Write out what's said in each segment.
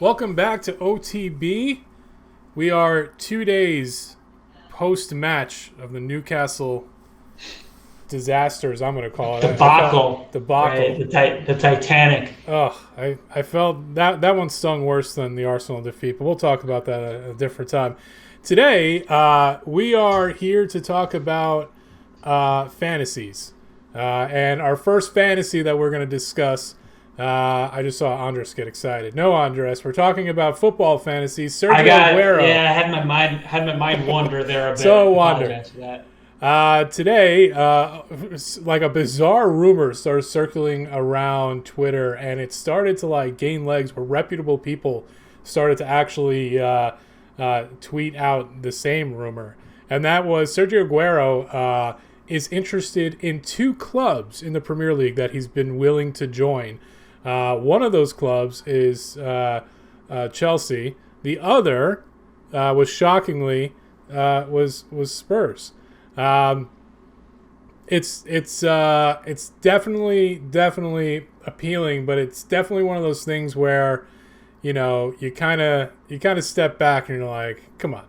Welcome back to OTB. We are 2 days post-match of the Newcastle disasters, I'm going to call it. Debacle. Debacle. Right, the Titanic. Oh, I felt that one stung worse than the Arsenal defeat, but we'll talk about that at a different time. Today, we are here to talk about fantasies. And our first fantasy that we're going to discuss, I just saw Andres get excited. No, Andres, we're talking about football fantasy. Sergio Aguero. Yeah, I had my mind wander there a bit. So wander. Apologize for that. Today, like a bizarre rumor started circling around Twitter, and it started to gain legs where reputable people started to actually tweet out the same rumor, and that was Sergio Aguero is interested in two clubs in the Premier League that he's been willing to join. One of those clubs is Chelsea. The other was shockingly was Spurs. It's definitely appealing, but it's definitely one of those things where you kind of step back and you're like, come on,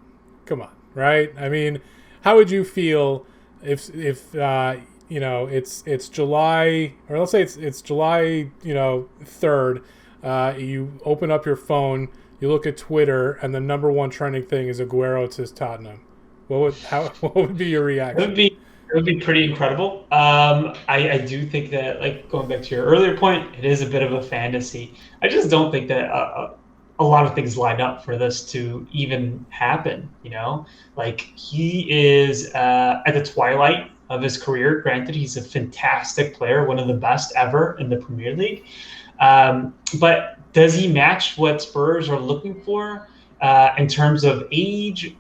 right? I mean, how would you feel if it's July, or let's say it's July 3rd, you open up your phone, you look at Twitter, and the number one trending thing is Aguero to Tottenham. What would be your reaction? It would be pretty incredible. I do think that, going back to your earlier point, it is a bit of a fantasy. I just don't think that a lot of things line up for this to even happen. He is at the twilight of his career. Granted, he's a fantastic player, one of the best ever in the Premier League. But does he match what Spurs are looking for in terms of age?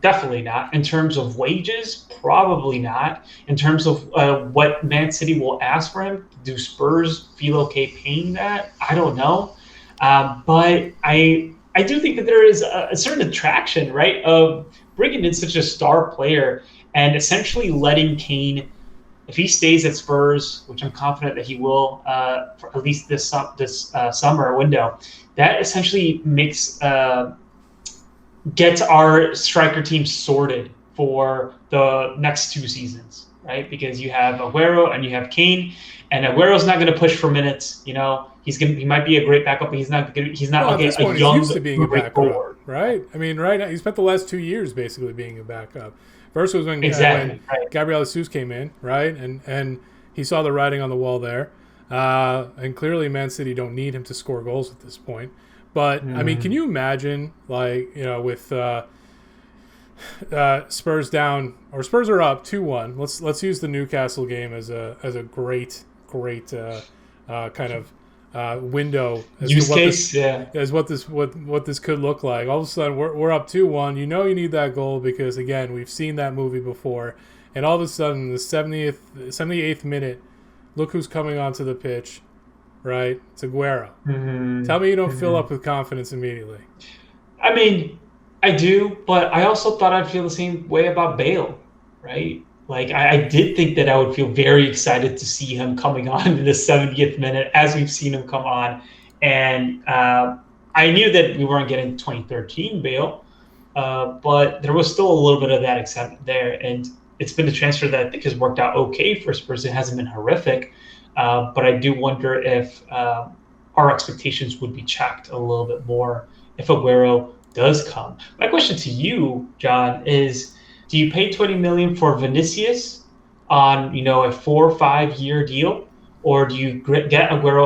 Definitely not. In terms of wages, probably not. In terms of what Man City will ask for him, do Spurs feel okay paying that? I don't know. But I do think that there is a certain attraction, right, of bringing in such a star player and essentially letting Kane, if he stays at Spurs, which I'm confident that he will for at least this summer window, that essentially gets our striker team sorted for the next 2 seasons, right? Because you have Aguero and you have Kane, and Aguero's not going to push for minutes. He might be a great backup, but he's not like a young, used to being a backup forward, right? I mean, right now he spent the last 2 years basically being a backup. First was when right. Gabriel Jesus came in, right, and he saw the writing on the wall there, and clearly Man City don't need him to score goals at this point. But I mean, can you imagine, with Spurs down, or Spurs are up 2-1? Let's use the Newcastle game as a great kind of window as use to what case, as what this could look like. All of a sudden, we're up 2-1. You need that goal because again, we've seen that movie before. And all of a sudden, the 78th minute, look who's coming onto the pitch. Right, it's Aguero. Tell me you don't fill up with confidence immediately. I mean, I do, but I also thought I'd feel the same way about Bale, right? I did think that I would feel very excited to see him coming on in the 70th minute, as we've seen him come on. And I knew that we weren't getting 2013 Bale, but there was still a little bit of that excitement there. And it's been a transfer that I think has worked out okay for Spurs. It hasn't been horrific. But I do wonder if our expectations would be checked a little bit more if Aguero does come. My question to you, John, is: do you pay $20 million for Vinicius on a 4 or 5 year deal, or do you get Aguero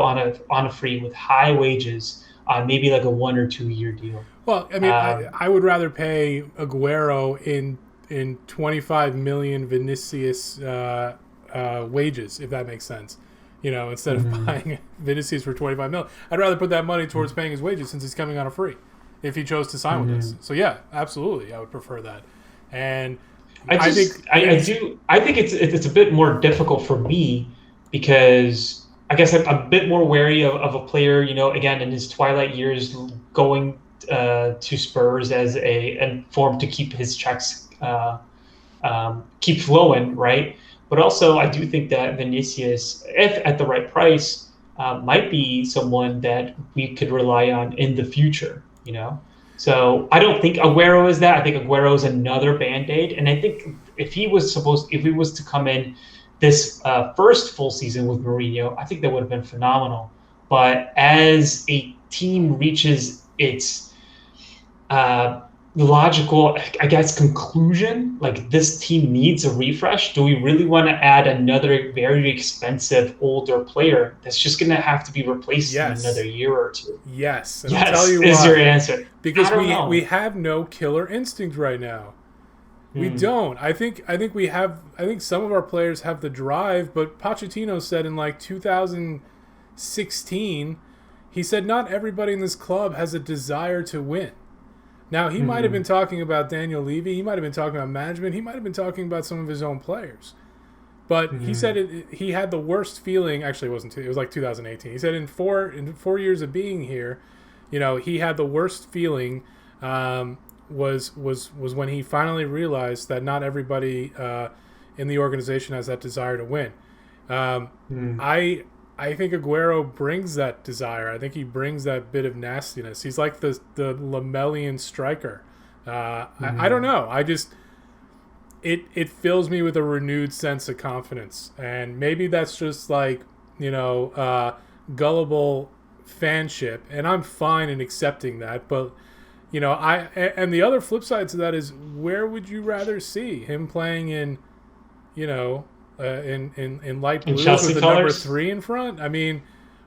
on a free with high wages on maybe like a 1 or 2 year deal? Well, I mean, I would rather pay Aguero in 25 million Vinicius wages, if that makes sense. Instead of buying Vinicius for 25 million, I'd rather put that money towards paying his wages since he's coming on a free, if he chose to sign with us. So yeah, absolutely, I would prefer that. And I think it's a bit more difficult for me because I guess I'm a bit more wary of a player, again in his twilight years, going to Spurs as a form to keep his checks keep flowing, right? But also, I do think that Vinicius, if at the right price, might be someone that we could rely on in the future. So I don't think Aguero is that. I think Aguero is another Band-Aid, and I think if he was to come in this first full season with Mourinho, I think that would have been phenomenal. But as a team reaches its logical, I guess, conclusion, like this team needs a refresh. Do we really want to add another very expensive older player that's just going to have to be replaced in another Yes. year or two? Yes. And I'll tell Yes, you is your why. answer. I Because don't we know. have no killer instinct right now. We Hmm. don't. I think we have. I think some of our players have the drive, but Pochettino said in like 2016, he said not everybody in this club has a desire to win. Now he might have been Hmm. talking about Daniel Levy. He might have been talking about management. He might have been talking about some of his own players. But he said Hmm. he had the worst feeling. Actually, it wasn't. It was like 2018. He said in 4 years of being here, he had the worst feeling. Was when he finally realized that not everybody in the organization has that desire to win. Um, Hmm. I think Aguero brings that desire. I think he brings that bit of nastiness. He's like the Lamelian striker. I don't Hmm. know. It fills me with a renewed sense of confidence, and maybe that's just like gullible fanship, and I'm fine in accepting that. But and the other flip side to that is, where would you rather see him playing in, in light In blues with Chelsea the number colors. 3 in front? I mean,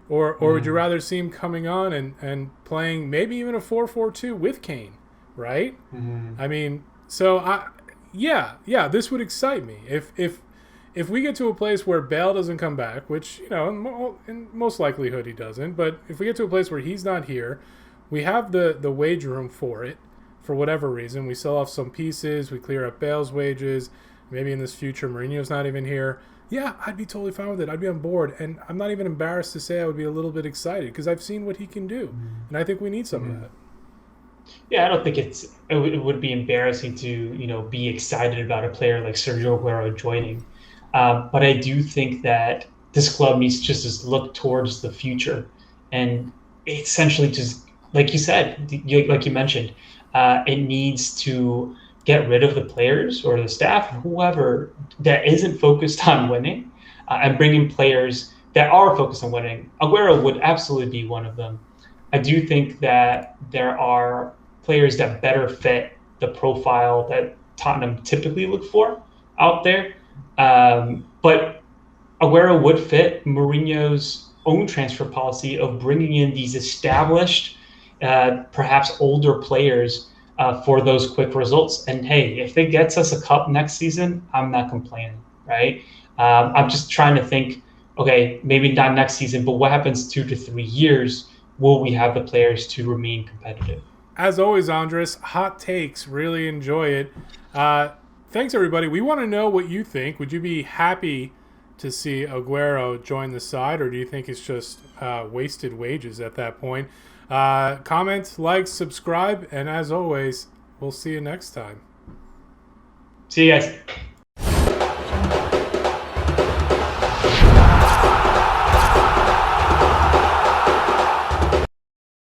or would you Hmm. rather see him coming on and playing maybe even a 4-4-2 with Kane, right? Hmm. I mean, so yeah, this would excite me if we get to a place where Bale doesn't come back, which in most likelihood he doesn't, but if we get to a place where he's not here, we have the wage room for it. For whatever reason, we sell off some pieces, we clear up Bale's wages. Maybe in this future, Mourinho's not even here. Yeah, I'd be totally fine with it. I'd be on board, and I'm not even embarrassed to say I would be a little bit excited because I've seen what he can do, and I think we need some of Hmm. that. Yeah, I don't think it would be embarrassing to be excited about a player like Sergio Aguero joining, but I do think that this club needs to just look towards the future, and essentially just like you said, like you mentioned, it needs to get rid of the players or the staff, whoever that isn't focused on winning, and bring in players that are focused on winning. Aguero would absolutely be one of them. I do think that there are players that better fit the profile that Tottenham typically look for out there. But Aguero would fit Mourinho's own transfer policy of bringing in these established, perhaps older players for those quick results. And hey, if it gets us a cup next season, I'm not complaining, right? I'm just trying to think, okay, maybe not next season, but what happens 2 to 3 years? Will we have the players to remain competitive? As always, Andres, hot takes. Really enjoy it. Uh, Thanks, everybody. We want to know what you think. Would you be happy to see Aguero join the side, or do you think it's just wasted wages at that point? Comment, like, subscribe, and as always, we'll see you next time. See you guys.